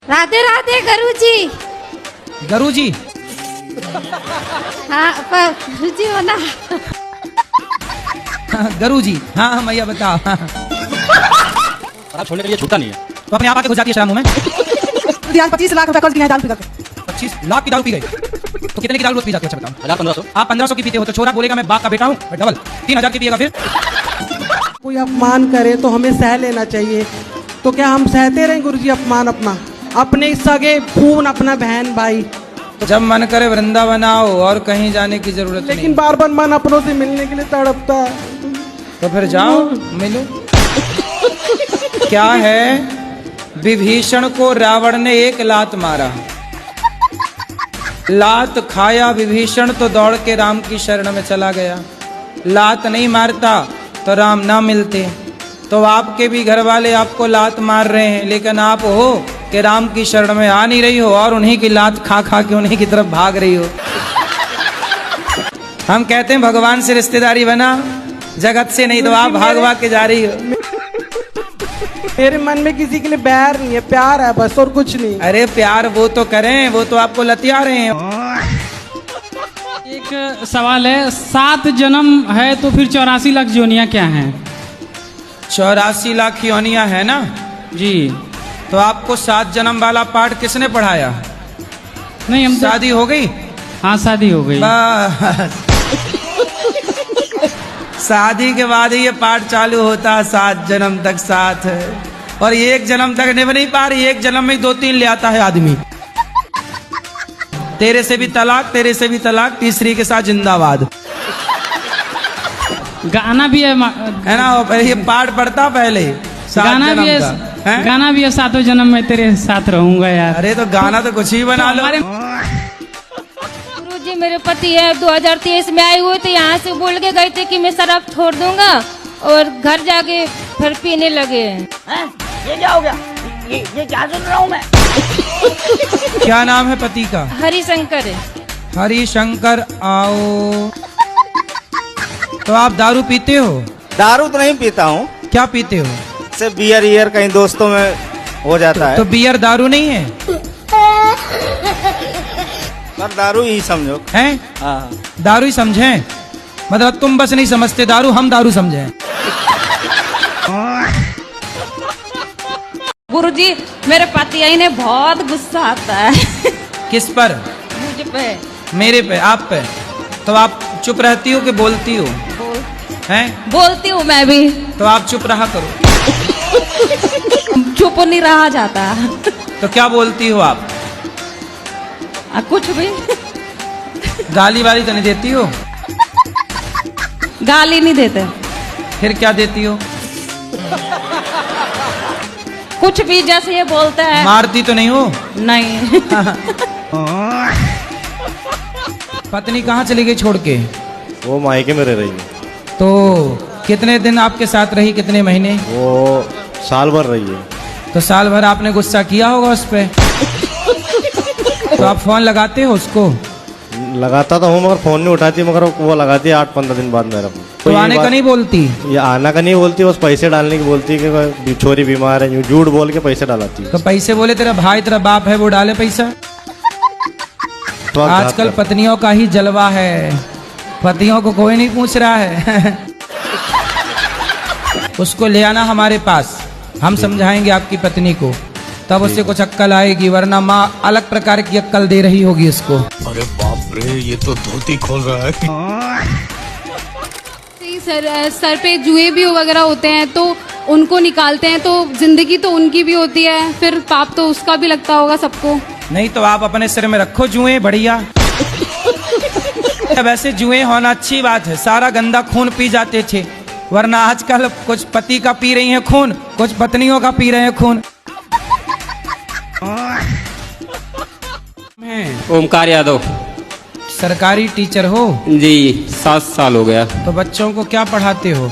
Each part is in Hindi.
राधे राधे गुरुजी। गुरुजी? हाँ पर गुरुजी हो ना। गुरुजी, हाँ मैया बताओ। आप छोड़ने के लिए छूटता नहीं है तो अपने आप आके घुस जाती है शराब मुंह में। 25 लाख रुपए कर्ज किया है दारू पी करके। 25 लाख की दारू पी गई तो कितने की दारू रोज पी जाती है? अच्छा बताओ। 1000-1500। आप 1500 की पीते हो तो छोरा बोलेगा मैं बाप का बेटा हूँ, डबल 3000 की पिएगा फिर। कोई अपमान करे तो हमें सह लेना चाहिए। तो क्या हम सहते रहें गुरुजी अपमान अपना? अपने सगे खून, अपना बहन भाई। तो जब मन करे वृंदावन आओ और कहीं जाने की जरूरत नहीं। लेकिन बार बार मन अपनों से मिलने के लिए तड़पता है। तो फिर जाओ मिलो। क्या है, विभीषण को रावण ने एक लात मारा, लात खाया विभीषण तो दौड़ के राम की शरण में चला गया। लात नहीं मारता तो राम ना मिलते। तो आपके भी घर वाले आपको लात मार रहे हैं, लेकिन आप हो कि राम की शरण में आ नहीं रही हो और उन्हीं की लात खा खा के उन्हीं की तरफ भाग रही हो। हम कहते हैं भगवान से रिश्तेदारी बना, जगत से नहीं, तो आप भाग भाग के जा रही हो। मेरे मन में किसी के लिए बैर नहीं है, प्यार है बस, और कुछ नहीं। अरे प्यार वो तो करें, वो तो आपको लतिया रहे हैं। एक सवाल है, 7 जन्म है तो फिर 84 लाख योनियां क्या हैं? 84 लाख योनियां है ना जी। तो आपको 7 जन्म वाला पाठ किसने पढ़ाया? नहीं, हम शादी हो गई? हाँ शादी हो गई। बस शादी के बाद ही ये पाठ चालू होता है, 7 जन्म तक साथ है। और 1 जन्म तक निभ नहीं पा रही, 1 जन्म में 2-3 ले आता है आदमी। तेरे से भी तलाक, तेरे से भी तलाक, तीसरी के साथ जिंदाबाद, गाना भी है ना? ये पाठ पढ़ता पहले, गाना भी है, गाना भी है, 7 जन्म में तेरे साथ रहूंगा यार। अरे तो गाना तो कुछ ही बना लो। गुरुजी मेरे पति है 2023 में आए हुए थे, यहाँ से बोल के गए थे कि मैं शराब छोड़ दूंगा, और घर जाके फिर पीने लगे। ये क्या हो गया? ये क्या सुन रहा हूँ मैं? क्या नाम है पति का? हरिशंकर है। हरिशंकर। आओ। तो आप दारू पीते हो? दारू तो नहीं पीता हूँ, क्या पीते हो? सिर्फ बियर कहीं दोस्तों में हो जाता है। तो बियर दारू नहीं है? पर दारू ही समझो। हैं? हाँ। दारू ही समझे? मतलब तुम बस नहीं समझते दारू, हम दारू समझे। गुरुजी मेरे पति आई ने बहुत गुस्सा आता है। किस पर? मुझे पे। मेरे पे? आप पे? तो आप चुप रहती हो कि बोलती हो? हैं? बोलती हूँ मैं भी। तो आप चुप रहा करो। चुप नहीं रहा जाता। तो क्या बोलती हो आप? कुछ भी। गाली वाली तो नहीं देती हो? गाली नहीं देते। फिर क्या देती हो? कुछ भी, जैसे ये बोलता है। मारती तो नहीं हो? नहीं। पत्नी कहाँ चली गई छोड़ के? वो मायके में रह रही है। तो कितने दिन आपके साथ रही, कितने महीने? वो साल भर रही है। तो साल भर आपने गुस्सा किया होगा उस पे। तो आप फोन लगाते हो उसको? लगाता तो हूँ मगर फोन नहीं उठाती, मगर वो लगाती है 8-15 दिन बाद मेरा फोन। तो आने का नहीं बोलती? ये आना का नहीं बोलती, बस पैसे डालने की बोलती है कि छोरी बीमार है, झूठ बोल के पैसे डालाती है। तो पैसे बोले तेरा भाई तेरा बाप है वो डाले पैसा? तो आजकल पत्नियों का ही जलवा है, पतियों को कोई नहीं पूछ रहा है। उसको ले आना हमारे पास, हम समझाएंगे आपकी पत्नी को, तब उससे कुछ अक्कल आएगी, वरना माँ अलग प्रकार की अक्कल दे रही होगी उसको। अरे बाप रे, ये तो धोती खोल रहा है। सर पे जुए भी वगैरह होते हैं तो उनको निकालते हैं, तो जिंदगी तो उनकी भी होती है, फिर पाप तो उसका भी लगता होगा सबको। नहीं तो आप अपने सिर में रखो जुए, बढ़िया। वैसे जुए होना अच्छी बात है, सारा गंदा खून पी जाते थे, वरना आजकल कुछ पति का पी रही हैं खून, कुछ पत्नियों का पी रहे हैं खून। ओमकार यादव। सरकारी टीचर हो? जी 7 साल हो गया। तो बच्चों को क्या पढ़ाते हो?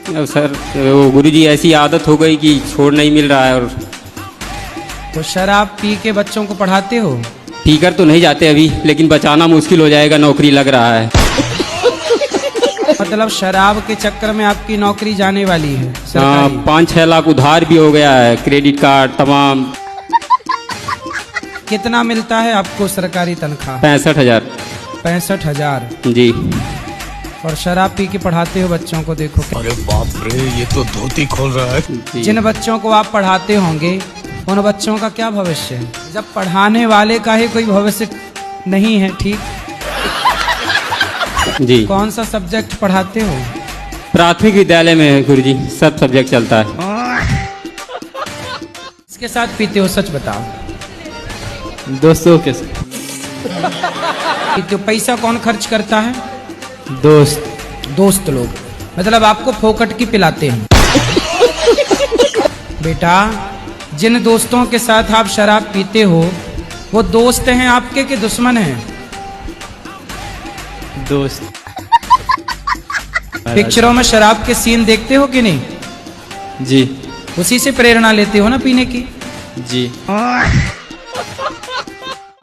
अब सर वो गुरुजी ऐसी आदत हो गई कि छोड़ नहीं मिल रहा है। और तो शराब पी के बच्चों को पढ़ाते हो? पीकर तो नहीं जाते अभी, लेकिन बचाना मुश्किल हो जाएगा, नौकरी लग रहा है। मतलब शराब के चक्कर में आपकी नौकरी जाने वाली है? हाँ, 5-6 लाख उधार भी हो गया है, क्रेडिट कार्ड तमाम। कितना मिलता है आपको सरकारी तनख्वाह? 65,000। 65,000। जी। और शराब पी के पढ़ाते हो बच्चों को, देखो क्या। अरे बाप रे, ये तो धोती खोल रहा है। जी। जिन बच्चों को आप पढ़ाते होंगे उन बच्चों का क्या भविष्य है, जब पढ़ाने वाले का ही कोई भविष्य नहीं है। ठीक। जी। कौन सा सब्जेक्ट पढ़ाते हो? प्राथमिक विद्यालय में गुरुजी सब सब्जेक्ट चलता है। इसके साथ पीते हो, सच बताओ। दोस्तों के साथ। पीते हो, पैसा कौन खर्च करता है? दोस्त लोग, मतलब आपको फोकट की पिलाते हैं। बेटा, जिन दोस्तों के साथ आप शराब पीते हो वो दोस्त हैं आपके कि दुश्मन हैं? दोस्त। पिक्चरों में शराब के सीन देखते हो कि नहीं? जी। उसी से प्रेरणा लेते हो ना पीने की? जी।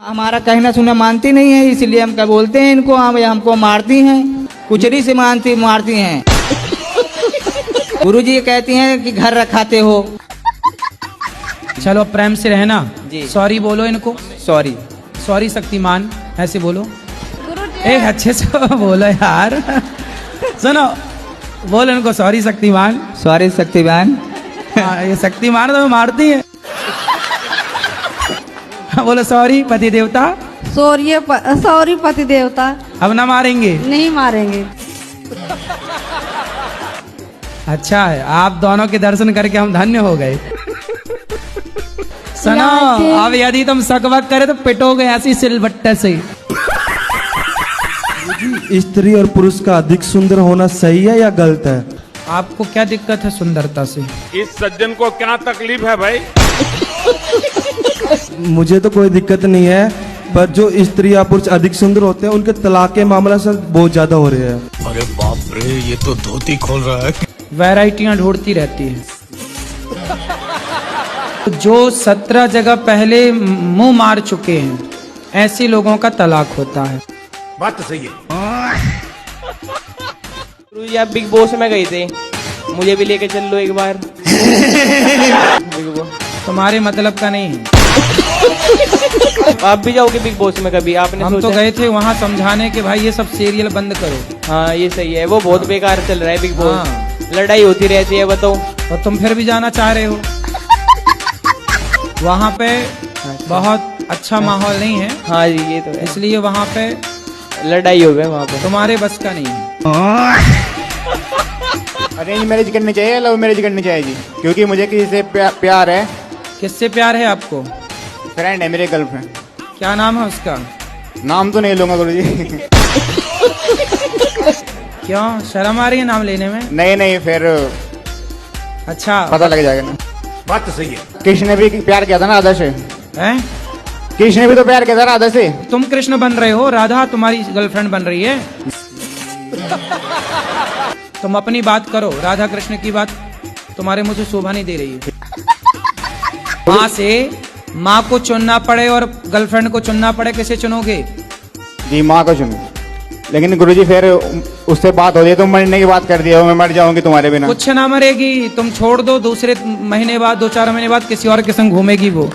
हमारा कहना सुना मानती नहीं है, इसलिए हम क्या बोलते हैं इनको, हमको मारती हैं, कुचरी से मारती हैं। गुरुजी कहती हैं कि घर रखाते हो। चलो प्रेम से रहना। जी। सॉरी बोलो इनको। सॉरी। सॉरी शक्तिमान, ऐसे बोलो। एक अच्छे से बोलो यार। सुनो, बोलो इनको सॉरी शक्तिमान। सॉरी शक्तिमान। हाँ, ये शक्तिमान तो मारती है। बोलो सॉरी पति देवता। सॉरी पति देवता। अब ना मारेंगे? नहीं मारेंगे। अच्छा है, आप दोनों के दर्शन करके हम धन्य हो गए। सुनो, अब यदि तुम सकबक करे तो पिटोगे ऐसी सिलबट्टे से। स्त्री और पुरुष का अधिक सुंदर होना सही है या गलत है? आपको क्या दिक्कत है सुंदरता से? इस सज्जन को क्या तकलीफ है भाई? मुझे तो कोई दिक्कत नहीं है, पर जो स्त्री या पुरुष अधिक सुंदर होते हैं उनके तलाक के मामला से बहुत ज्यादा हो रहे हैं। अरे बाप रे, ये तो धोती खोल रहा है। वैरायटियां ढूंढती रहती है। जो 17 जगह पहले मुंह मार चुके हैं ऐसे लोगों का तलाक होता है। बात तो सही है। गुरुजी आप बिग बॉस में गए थे, मुझे भी लेके चल लो एक बार। तुम्हारे मतलब का नहीं है। आप भी जाओगे बिग बॉस में कभी? आपने हम तो गए थे वहाँ समझाने के भाई ये सब सीरियल बंद करो। हाँ ये सही है, वो बहुत बेकार चल रहा है बिग बॉस। लड़ाई होती रहती है, बताओ। तो तुम फिर भी जाना चाह रहे हो? वहाँ पे बहुत अच्छा माहौल नहीं है। हाँ जी ये तो है, इसलिए वहाँ पे लड़ाई हो गई वहाँ पे। तुम्हारे बस का नहीं है। अरेंज मैरिज करनी चाहिए या लव मैरिज करनी चाहिए जी? क्योंकि मुझे किसी से प्यार है। किससे प्यार है आपको? फ्रेंड है मेरे, गर्लफ्रेंड। क्या नाम है उसका? नाम तो नहीं लूंगा गुरुजी। क्यों, शर्म आ रही है नाम लेने में? नहीं फिर अच्छा पता लग जाएगा ना। बात तो सही है। कृष्ण ने भी प्यार किया था ना राधा से। हैं? कृष्ण ने भी तो प्यार किया था राधा से। तुम कृष्ण बन रहे हो, राधा तुम्हारी गर्लफ्रेंड बन रही है। तुम अपनी बात करो, राधा कृष्ण की बात तुम्हारे मुझे शोभा नहीं दे रही है। माँ से माँ को चुनना पड़े और गर्लफ्रेंड को चुनना पड़े, किसे चुनोगे? जी माँ को चुनो। लेकिन गुरुजी फिर उससे बात हो रही है, तुम मरने की बात कर दिया, मैं मर जाऊंगी तुम्हारे बिना। कुछ ना मरेगी, तुम छोड़ दो, दूसरे महीने बाद 2-4 महीने बाद किसी और के संग घूमेगी वो।